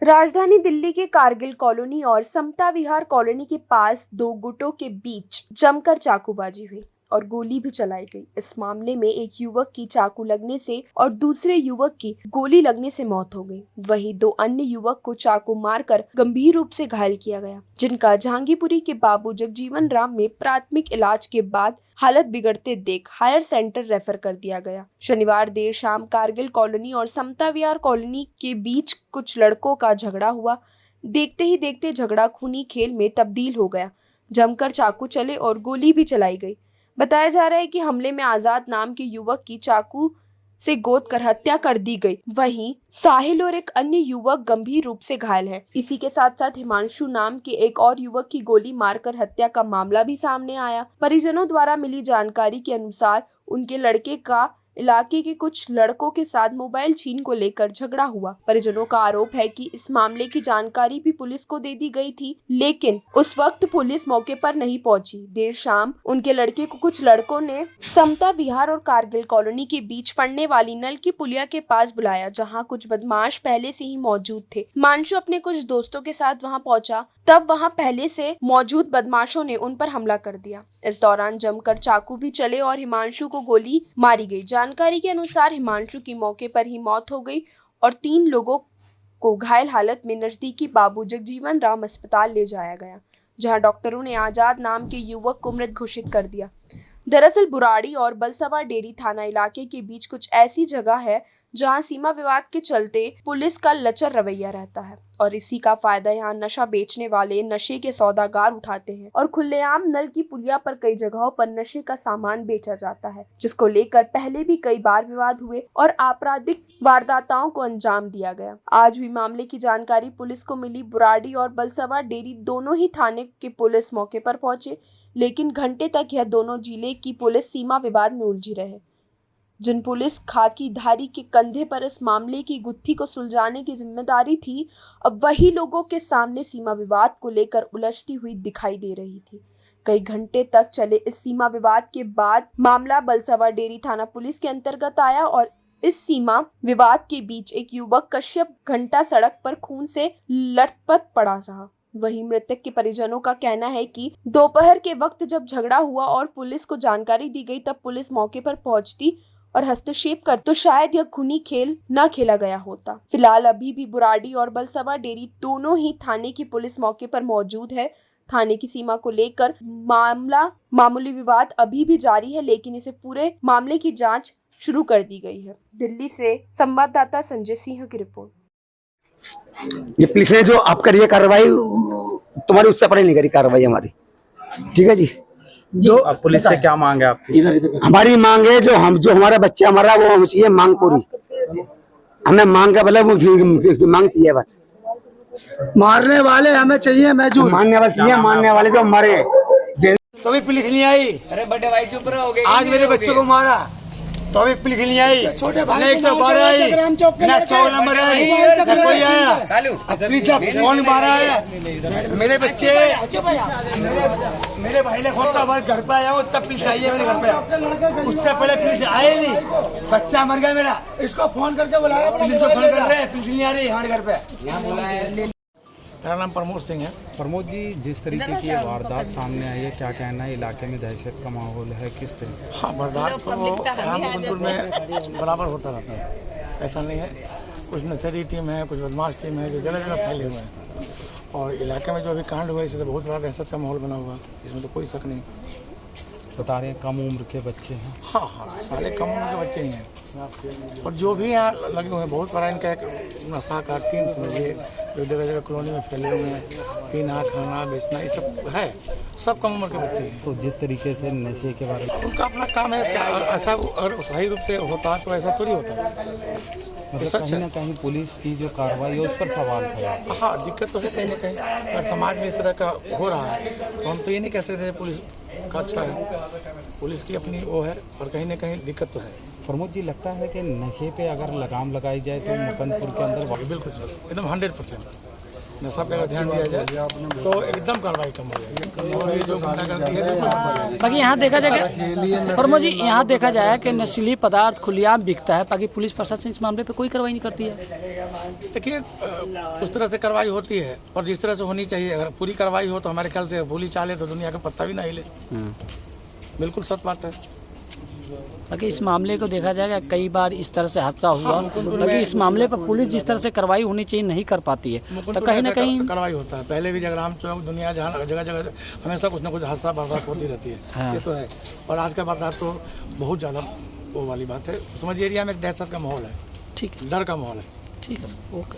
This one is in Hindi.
राजधानी दिल्ली के कारगिल कॉलोनी और समता विहार कॉलोनी के पास दो गुटों के बीच जमकर चाकूबाजी हुई और गोली भी चलाई गई। इस मामले में एक युवक की चाकू लगने से और दूसरे युवक की गोली लगने से मौत हो गई। वहीं दो अन्य युवक को चाकू मारकर गंभीर रूप से घायल किया गया, जिनका जहांगीरपुरी के बाबू जगजीवन राम में प्राथमिक इलाज के बाद हालत बिगड़ते देख हायर सेंटर रेफर कर दिया गया। शनिवार देर शाम कारगिल कॉलोनी और समता विहार कॉलोनी के बीच कुछ लड़कों का झगड़ा हुआ। देखते ही देखते झगड़ा खूनी खेल में तब्दील हो गया। जमकर चाकू चले और गोली भी चलाई गई। बताया जा रहा है कि हमले में आजाद नाम के युवक की चाकू से गोद कर हत्या कर दी गई। वहीं साहिल और एक अन्य युवक गंभीर रूप से घायल है। इसी के साथ साथ हिमांशु नाम के एक और युवक की गोली मारकर हत्या का मामला भी सामने आया। परिजनों द्वारा मिली जानकारी के अनुसार उनके लड़के का इलाके के कुछ लड़कों के साथ मोबाइल छीन को लेकर झगड़ा हुआ। परिजनों का आरोप है कि इस मामले की जानकारी भी पुलिस को दे दी गई थी, लेकिन उस वक्त पुलिस मौके पर नहीं पहुंची। देर शाम उनके लड़के को कुछ लड़कों ने समता विहार और कारगिल कॉलोनी के बीच पड़ने वाली नल की पुलिया के पास बुलाया, जहां कुछ बदमाश पहले से ही मौजूद थे। हिमांशु अपने कुछ दोस्तों के साथ वहां पहुंचा, तब वहां पहले से मौजूद बदमाशों ने उन पर हमला कर दिया। इस दौरान जमकर चाकू भी चले और हिमांशु को गोली मारी गई। जानकारी के अनुसार हिमांशु की मौके पर ही मौत हो गई और 3 लोगों को घायल हालत में नजदीकी बाबू जगजीवन राम अस्पताल ले जाया गया, जहां डॉक्टरों ने आजाद नाम के युवक को मृत घोषित कर दिया। दरअसल बुराड़ी और बलसवा डेरी थाना इलाके के बीच कुछ ऐसी जगह है जहां सीमा विवाद के चलते पुलिस का लचर रवैया रहता है और इसी का फायदा यहां नशा बेचने वाले नशे के सौदागर उठाते हैं और खुलेआम नल की पुलिया पर कई जगहों पर नशे का सामान बेचा जाता है, जिसको लेकर पहले भी कई बार विवाद हुए और आपराधिक वारदातों को अंजाम दिया गया। आज हुई मामले की जानकारी पुलिस को मिली। बुराड़ी और बलसवा डेरी दोनों ही थाने के पुलिस मौके पर पहुंचे, लेकिन घंटे तक यह दोनों जिले की पुलिस सीमा विवाद में उलझी रहे। जिन पुलिस खाकीधारी के कंधे पर इस मामले की गुत्थी को सुलझाने की जिम्मेदारी थी, अब वही लोगों के सामने सीमा विवाद को लेकर उलझती हुई दिखाई दे रही थी। कई घंटे तक चले इस सीमा विवाद के बाद मामला बलसवा डेरी थाना पुलिस के अंतर्गत आया और इस सीमा विवाद के बीच एक युवक कश्यप घंटा सड़क पर खून से लथपथ पड़ा रहा। वहीं मृतक के परिजनों का कहना है कि दोपहर के वक्त जब झगड़ा हुआ और पुलिस को जानकारी दी गई, तब पुलिस मौके पर पहुंचती और हस्तक्षेप कर तो शायद यह खूनी खेल न खेला गया होता। फिलहाल अभी भी बुराड़ी और बलसवा डेरी दोनों ही थाने की पुलिस मौके पर मौजूद है। थाने की सीमा को लेकर मामूली विवाद अभी भी जारी है, लेकिन इसे पूरे मामले की जांच शुरू कर दी गई है। दिल्ली से संवाददाता संजय सिंह की रिपोर्ट। ये पुलिस ने जो आप करिए कार्रवाई, तुम्हारी उससे पहले नहीं करी कार्रवाई हमारी, ठीक है जी। जो अब पुलिस से क्या मांग है आपकी? हमारी मांग है जो हमारा बच्चा हमारा वो हमें चाहिए, मांग पूरी। हमें मांग का मतलब मांग चाहिए बस। मारने वाले हमें चाहिए, मानने वाले चाहिए, मानने वाले जो मरे। तो भी पुलिस नहीं आई। अरे बड़े भाई चुप रहो। आज मेरे बच्चों को मारा तो भी पुलिस नहीं आई। छोटे भाई 112 आई, 100 नंबर आई, कोई आया। पुलिस फोन मारा है। मेरे बच्चे, मेरे भाई ने खोटा बार घर पे आया, वो तब पुलिस आई है मेरे घर पे। उससे पहले पुलिस आए नहीं, बच्चा मर गया मेरा। इसको फोन करके बुलाया, पुलिस को फोन कर रहे हैं, पुलिस नहीं आ रही हमारे घर पे। मेरा नाम प्रमोद सिंह है। प्रमोद जी, जिस तरीके की वारदात सामने आई है, क्या कहना है? इलाके में दहशत का माहौल है, किस तरीके? हाँ, वारदात तो रामपुर में बराबर होता रहता है, ऐसा नहीं है। कुछ नशेड़ी टीम है, कुछ बदमाश टीम है जो जगह जगह फैले हुए हैं और इलाके में जो अभी कांड हुआ है, इससे तो बहुत बड़ा दहशत का माहौल बना हुआ, इसमें तो कोई शक नहीं। बता रहे हैं कम उम्र के बच्चे हैं। हाँ, सारे कम उम्र के बच्चे ही हैं और जो भी यहाँ लगे हुए हैं, बहुत बड़ा इनका एक नशा का टीम समझिए, जो जगह जगह कॉलोनी में फैले हुए हैं। पीना, खाना, बेचना, ये सब है, सब कम उम्र के बच्चे हैं। तो जिस तरीके से नशे के बारे में उनका अपना काम है, क्या ऐसा अगर सही रूप से होता तो ऐसा थोड़ी होता। मतलब कहीं ना कहीं पुलिस की जो कार्रवाई है उस पर सवाल है। हाँ, दिक्कत तो है कहीं ना कहीं। अगर समाज में इस तरह का हो रहा है तो हम तो ये नहीं कह सकते पुलिस का अच्छा है, पुलिस की अपनी वो है और कहीं ना कहीं दिक्कत तो है। प्रमोद जी, लगता है कि नशे पे अगर लगाम लगाई जाए तो मुकंदपुर के अंदर बिल्कुल सर, एकदम 100%। नशा पे अगर ध्यान दिया जाए तो एकदम कार्रवाई कम हो जाएगी और ये जो घटना करती है तो कम हो जाएगी। बाकी यहाँ देखा जाएगा प्रमोद जी, यहाँ देखा जाए कि नशीली पदार्थ खुलेआम बिकता है, बाकी पुलिस प्रशासन इस मामले पे कोई कार्रवाई नहीं करती है। देखिए उस तरह से कार्रवाई होती है और जिस तरह से होनी चाहिए, अगर पूरी कार्रवाई हो तो हमारे ख्याल से गोली चाले तो दुनिया का पत्ता भी ना हिले। बिल्कुल सच बात है। बाकी इस मामले को देखा जाएगा कई बार इस तरह से हादसा हुआ, बाकी इस मामले पर पुलिस जिस तरह से कार्रवाई होनी चाहिए नहीं कर पाती है, तो कहीं ना कहीं कार्रवाई होता है। पहले भी जगराम चौक दुनिया जहाँ जगह जगह हमेशा कुछ ना कुछ हादसा वारदात होती रहती है। हाँ। ये तो है। और आज का वारदात तो बहुत ज़्यादा वो वाली बात है। समझिए एरिया में एक दहशत का माहौल है, ठीक है, डर का माहौल है। ठीक है सर, ओके।